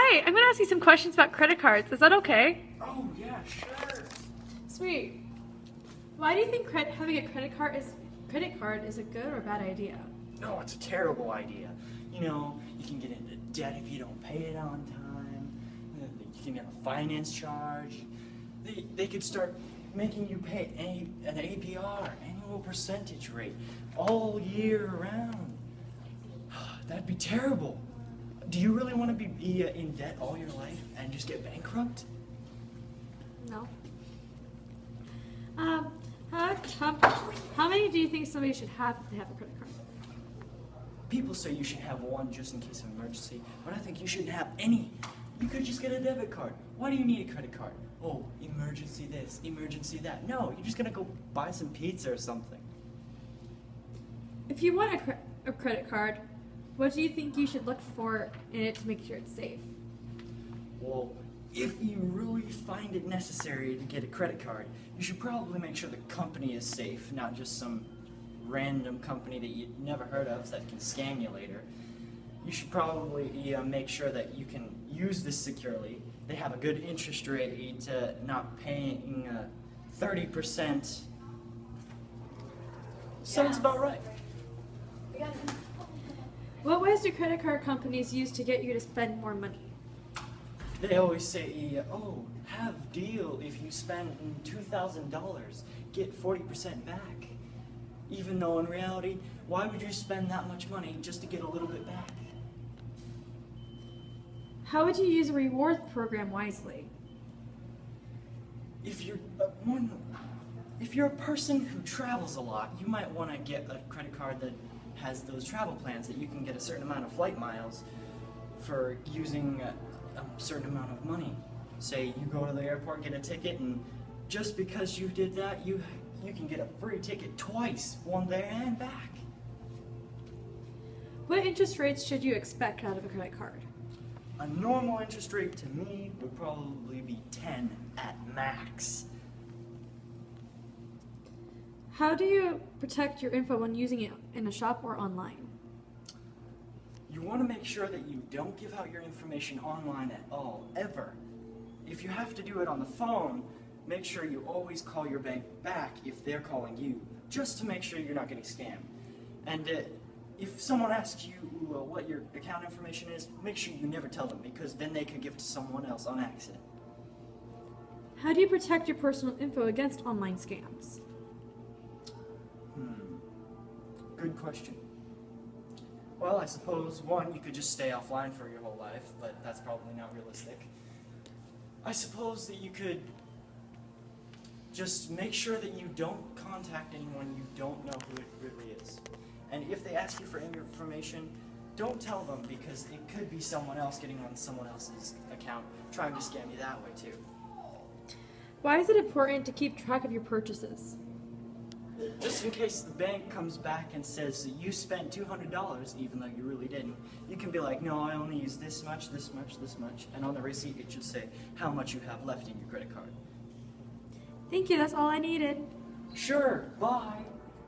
Hi, I'm going to ask you some questions about credit cards. Is that okay? Oh, yeah, sure. Sweet. Why do you think having a credit card is a good or bad idea? No, it's a terrible idea. You know, you can get into debt if you don't pay it on time. You can get a finance charge. They could start making you pay an APR, annual percentage rate, all year round. That'd be terrible. Do you really want to be in debt all your life and just get bankrupt? No. How many do you think somebody should have if they have a credit card? People say you should have one just in case of emergency, but I think you shouldn't have any. You could just get a debit card. Why do you need a credit card? Oh, emergency this, emergency that. No, you're just gonna go buy some pizza or something. If you want a credit card, what do you think you should look for in it to make sure it's safe? Well, if you really find it necessary to get a credit card, you should probably make sure the company is safe, not just some random company that you've never heard of that can scam you later. You should probably make sure that you can use this securely. They have a good interest rate, not paying 30%. Sounds about right. What ways do credit card companies use to get you to spend more money? They always say, oh, have deal if you spend $2,000, get 40% back. Even though in reality, why would you spend that much money just to get a little bit back? How would you use a rewards program wisely? If you're a person who travels a lot, you might want to get a credit card that has those travel plans that you can get a certain amount of flight miles for using a certain amount of money. Say you go to the airport, get a ticket, and just because you did that, you can get a free ticket twice, one there and back. What interest rates should you expect out of a credit card? A normal interest rate to me would probably be 10 at max. How do you protect your info when using it in a shop or online? You want to make sure that you don't give out your information online at all, ever. If you have to do it on the phone, make sure you always call your bank back if they're calling you, just to make sure you're not getting scammed. And if someone asks you what your account information is, make sure you never tell them, because then they could give it to someone else on accident. How do you protect your personal info against online scams? Good question. Well, I suppose, one, you could just stay offline for your whole life, but that's probably not realistic. I suppose that you could just make sure that you don't contact anyone you don't know who it really is. And if they ask you for any information, don't tell them, because it could be someone else getting on someone else's account trying to scam you that way too. Why is it important to keep track of your purchases? Just in case the bank comes back and says that you spent $200 even though you really didn't, you can be like, no, I only used this much, this much, this much, and on the receipt it should say how much you have left in your credit card. Thank you, that's all I needed. Sure, bye.